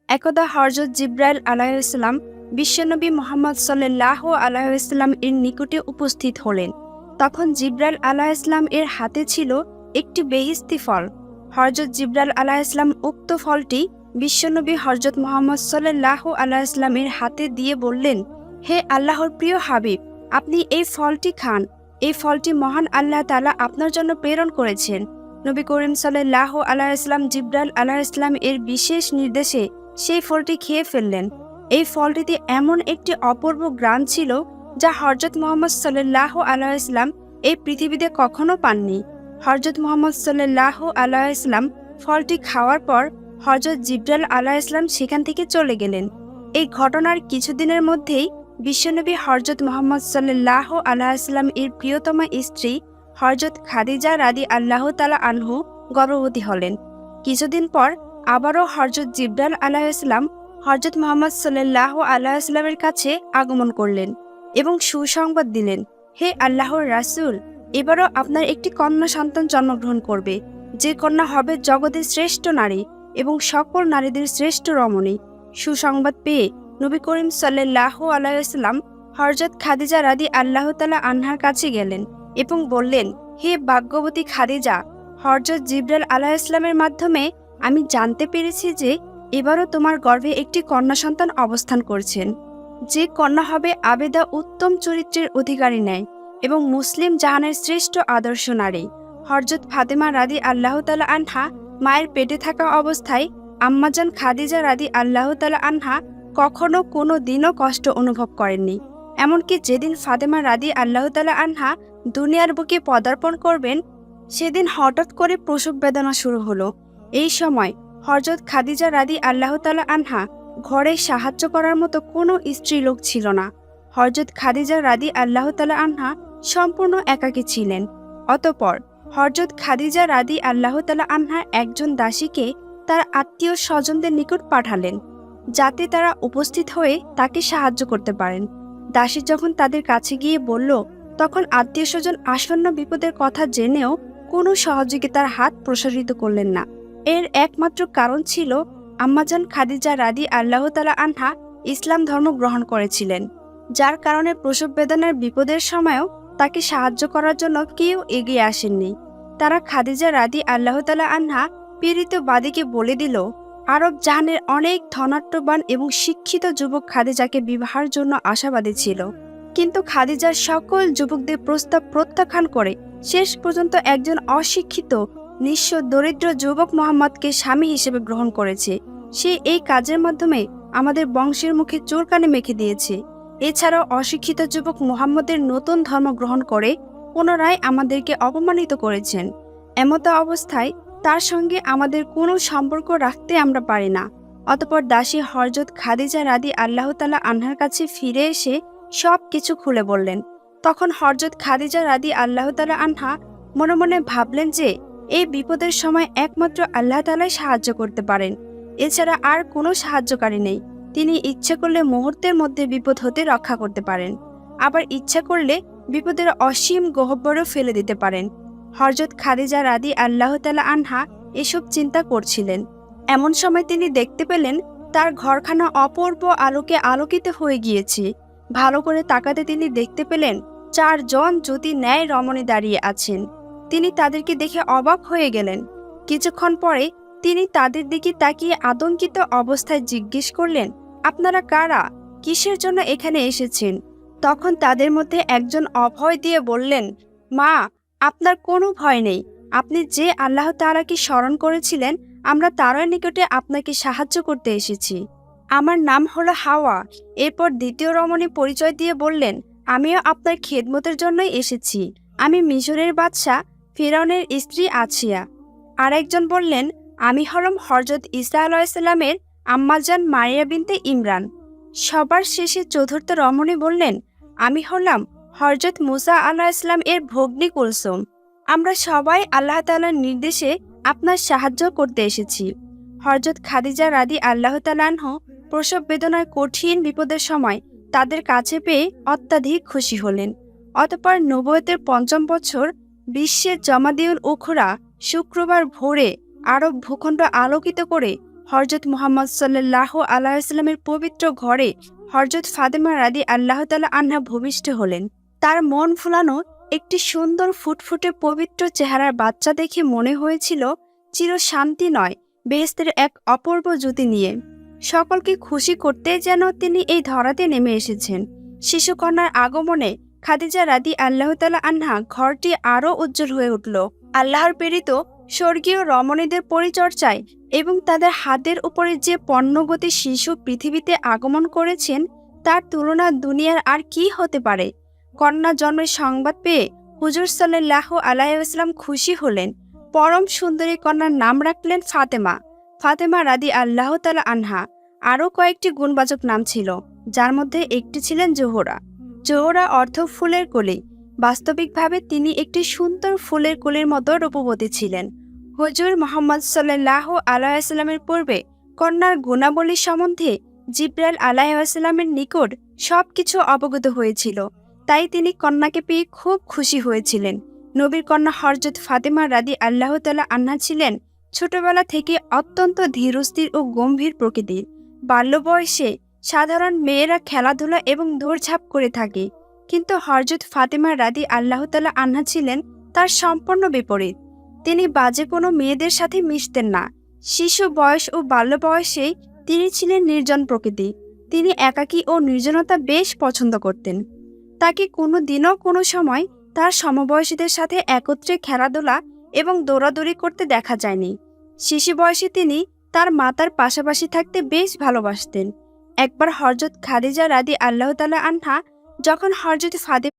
একদা হযরত জিবরাইল আলাইহিসসালাম বিশ্বনবী মুহাম্মদ সাল্লাল্লাহু আলাইহি ওয়াসাল্লাম এর নিকটে উপস্থিত হলেন। তখন জিবরাইল আলাইহিসসালাম এর হাতে ছিল একটি বেহেশতি ফল। হযরত জিবরাইল আলাইহিসসালাম উক্ত ফলটি বিশ্বনবী হযরত মুহাম্মদ সাল্লাল্লাহু আলাইহি ওয়াসাল্লাম এর হাতে দিয়ে বললেন, হে আল্লাহর প্রিয় হাবিব, আপনি এই ফলটি খান। এই ফলটি মহান আল্লাহ তাআলা আপনার জন্য প্রেরণ করেছেন। নবী করিম সাল্লাল্লাহু আলাইহি ওয়াসাল্লাম জিবরাইল আলাইহিসসালাম এর বিশেষ নির্দেশে সেই ফলটি খেয়ে ফেললেন। এই ফলটিতে এমন একটি অপূর্ব ঘ্রাণ ছিল যা হযরত মুহাম্মদ সাল্লাল্লাহু আলাইহি ওয়াসাল্লাম এই পৃথিবীতে কখনো পাননি। হযরত মুহাম্মদ সাল্লাল্লাহু আলাইহি ওয়াসাল্লাম ফলটি খাওয়ার পর হযরত জিবরাইল আলাইহিস সালাম সেখান থেকে চলে গেলেন। এই ঘটনার কিছুদিনের মধ্যেই বিশ্বনবী হযরত মুহাম্মদ সাল্লাল্লাহু আলাইহি ওয়াসাল্লাম এর প্রিয়তমা স্ত্রী হযরত খাদিজা রাদিয়াল্লাহু তাআলা আনহু গর্ভবতী হলেন। কিছুদিন পর আবারও হযরত জিবরাইল আলাইহিস সালাম হযরত মুহাম্মদ সাল্লাল্লাহু আলাইহি ওয়াসাল্লামের কাছে আগমন করলেন এবং সুসংবাদ দিলেন, হে আল্লাহর রাসূল, এবারও আপনার একটি কন্যা সন্তান জন্মগ্রহণ করবে, যে কন্যা হবে জগতের শ্রেষ্ঠ নারী এবং সকল নারীদের শ্রেষ্ঠ রমণী। সুসংবাদ পেয়ে নবী করিম সাল্লাল্লাহু আলাইহি ওয়াসাল্লাম হযরত খাদিজা রাদিয়াল্লাহু তাআলা আনহার কাছে গেলেন এবং বললেন, হে ভাগ্যবতী খাদিজা, হযরত জিবরাইল আলাইহিস সালামের মাধ্যমে আমি জানতে পেরেছি যে এবারও তোমার গর্ভে একটি কন্যা সন্তান অবস্থান করছেন, যে কন্যা হবে আবেদা উত্তম চরিত্রের অধিকারিণী এবং মুসলিম জাহানের শ্রেষ্ঠ আদর্শ নারী। হযরত ফাতেমা রাদিয়াল্লাহু তাআলা আনহা মায়ের পেটে থাকা অবস্থায় আম্মাজান খাদিজা রাদিয়াল্লাহু তাআলা আনহা কখনো কোনো দিনও কষ্ট অনুভব করেননি। এমনকি যেদিন ফাতেমা রাদিয়াল্লাহু তাআলা আনহা দুনিয়ার বুকে পদার্পণ করবেন, সেদিন হঠাৎ করে প্রসব বেদনা শুরু হলো। এই সময় হযরত খাদিজা রাদিয়াল্লাহু তাআলা আনহা ঘরে সাহায্য করার মতো কোনো স্ত্রীলোক ছিল না। হযরত খাদিজা রাদিয়াল্লাহু তাআলা আনহা সম্পূর্ণ একাকী ছিলেন। অতঃপর হযরত খাদিজা রাদিয়াল্লাহু তাআলা আনহা একজন দাসীকে তার আত্মীয় স্বজনদের নিকট পাঠালেন, যাতে তারা উপস্থিত হয়ে তাকে সাহায্য করতে পারেন। দাসী যখন তাদের কাছে গিয়ে বলল, তখন আত্মীয় স্বজন আসন্ন বিপদের কথা জেনেও কোনো সহযোগিতার হাত প্রসারিত করলেন না। এর একমাত্র কারণ ছিল আম্মাজান খাদিজা রাদিয়াল্লাহু তাআলা আনহা ইসলাম ধর্ম গ্রহণ করেছিলেন, যার কারণে প্রসব বেদনার বিপদের সময়ও তাকে সাহায্য করার জন্য কেউ এগিয়ে আসেননি। তারা খাদিজা রাদিয়াল্লাহু তাআলা আনহা পীড়িত বাদীকে বলে দিল, আরব জাহানের অনেক ধনাঢ্যবান এবং শিক্ষিত যুবক খাদিজাকে বিবাহের জন্য আশাবাদী ছিল, কিন্তু খাদিজার সকল যুবকদের প্রস্তাব প্রত্যাখ্যান করে শেষ পর্যন্ত একজন অশিক্ষিত নিঃস্ব দরিদ্র যুবক মোহাম্মদকে স্বামী হিসেবে গ্রহণ করেছে। সে এই কাজের মাধ্যমে আমাদের বংশের মুখে চোরকানি মেখে দিয়েছে। এছাড়াও অশিক্ষিত যুবক মুহাম্মদের নতুন ধর্ম গ্রহণ করে পুনরায় আমাদেরকে অপমানিত করেছেন। এমতো অবস্থায় তার সঙ্গে আমাদের কোনো সম্পর্ক রাখতে আমরা পারি না। অতঃপর দাসী হযরত খাদিজা রাদিয়াল্লাহু তাআলা আনহার কাছে ফিরে এসে সব কিছু খুলে বললেন। তখন হযরত খাদিজা রাদিয়াল্লাহু তাআলা আনহা মনে মনে ভাবলেন যে এই বিপদের সময় একমাত্র আল্লাহ তাআলাই সাহায্য করতে পারেন, এছাড়া আর কোনো সাহায্যকারী নেই। তিনি ইচ্ছে করলে মুহূর্তের মধ্যে বিপদ হতে রক্ষা করতে পারেন, আবার ইচ্ছা করলে বিপদের অসীম গহ্বরেও ফেলে দিতে পারেন। হযরত খাদিজা রাদিয়াল্লাহু তাআলা আনহা এসব চিন্তা করছিলেন। এমন সময় তিনি দেখতে পেলেন তার ঘরখানা অপূর্ব আলোকে আলোকিত হয়ে গিয়েছে। ভালো করে তাকাতে তিনি দেখতে পেলেন 4 জন জ্যোতি ন্যায় রমণী দাঁড়িয়ে আছেন। তিনি তাদেরকে দেখে অবাক হয়ে গেলেন। কিছুক্ষণ পরে তিনি তাদের দিকে তাকিয়ে আতঙ্কিত অবস্থায় জিজ্ঞেস করলেন, আপনারা কারা? কিসের জন্য এখানে এসেছেন? তখন তাদের মধ্যে একজন অভয় দিয়ে বললেন, মা, আপনার কোনো ভয় নেই। আপনি যে আল্লাহ তাআলাকে স্মরণ করেছিলেন, আমরা তারই নিকটে আপনাকে সাহায্য করতে এসেছি। আমার নাম হলো হাওয়া। এরপর দ্বিতীয় রমণী পরিচয় দিয়ে বললেন, আমিও আপনার খেদমতের জন্যই এসেছি। আমি মিশরের বাদশাহ ফিরআউনের স্ত্রী আছিয়া। আরেকজন বললেন, আমি হলাম হযরত ঈসা আলাইহিস সালামের আম্মাজান মারিয়া বিনতে ইমরান। সবার শেষে চতুর্থ রমণী বললেন, আমি হলাম হযরত মুসা আলাইহিস সালাম এর ভগ্নী কুলসুম। আমরা সবাই আল্লাহ তাআলার নির্দেশে আপনার সাহায্য করতে এসেছি। হযরত খাদিজা রাদিয়াল্লাহু তাআলা আনহা প্রসব বেদনার কঠিন বিপদের সময় তাদের কাছে পেয়ে অত্যাধিক খুশি হলেন। অতঃপর নবুয়তের ৫ম বছর বিশ্বের জমাদিউল উখরা শুক্রবার ভোরে আরব ভূখণ্ড আলোকিত করে হযরত মুহাম্মদ সাল্লাল্লাহু আলাইহি ওয়াসাল্লামের পবিত্র ঘরে হযরত ফাতেমা রাদিয়াল্লাহু তাআলা আনহা ভূমিষ্ঠ হলেন। তার মন ফুলানো একটি সুন্দর ফুটফুটে পবিত্র চেহারার বাচ্চা দেখে মনে হয়েছিল চির শান্তি নয়, বেহেশতের এক অপূর্ব জ্যোতি নিয়ে সকলকে খুশি করতে যেন তিনি এই ধরাতে নেমে এসেছেন। শিশুকন্যার আগমনে খাদিজা রাদিয়াল্লাহু তাআলা আনহা ঘরটি আরও উজ্জ্বল হয়ে উঠল। আল্লাহর প্রেরিত স্বর্গীয় রমণীদের পরিচর্যায় এবং তাদের হাতের উপরে যে পণ্যগতি শিশু পৃথিবীতে আগমন করেছেন তার তুলনা দুনিয়ার আর কি হতে পারে। কন্যা জন্মের সংবাদ পেয়ে হুজুর সাল্লাল্লাহু আলাইহি ওয়াসাল্লাম খুশি হলেন। পরম সুন্দরী কন্যার নাম রাখলেন ফাতেমা। ফাতেমা রাদিয়াল্লাহু তাআলা আনহা। আরও কয়েকটি গুণবাচক নাম ছিল, যার মধ্যে একটি ছিলেন জোহরা। জোহরা অর্থ ফুলের কলি। বাস্তবিকভাবে তিনি একটি সুন্দর ফুলের কলির মতো রূপবতী ছিলেন। হুজুর মুহাম্মদ সাল্লাল্লাহু আলাইহি ওয়াসাল্লামের পূর্বে কন্যার গুণাবলী সম্বন্ধে জিবরাইল আলাইহিস সালামের নিকট সবকিছু অবগত হয়েছিল, তাই তিনি কন্যাকে পেয়ে খুব খুশি হয়েছিলেন। নবীর কন্যা হযরত ফাতেমা রাদিয়াল্লাহু তাআলা আনহা ছিলেন ছোটবেলা থেকে অত্যন্ত ধীরস্থির ও গম্ভীর প্রকৃতির। বাল্য বয়সে সাধারণ মেয়েরা খেলাধুলা এবং দৌড়ঝাঁপ করে থাকে, কিন্তু হযরত ফাতেমা রাদিয়াল্লাহু তাআলা আনহা ছিলেন তার সম্পূর্ণ বিপরীত। তিনি বাজে কোনো মেয়েদের সাথে মিশতেন না। শিশু বয়স ও বাল্য বয়সেই তিনি ছিলেন নির্জন প্রকৃতি। তিনি একাকী ও নির্জনতা বেশ পছন্দ করতেন। তাকে কোনো দিনও কোনো সময় তার সমবয়সীদের সাথে একত্রে খেলাধুলা এবং দৌড়াদৌড়ি করতে দেখা যায়নি। শিশু বয়সে তিনি তার মাতার পাশাপাশি থাকতে বেশ ভালোবাসতেন। একবার হযরত খাদিজা রাদিয়াল্লাহু তাআলা আনহা যখন হযরত ফাতেমা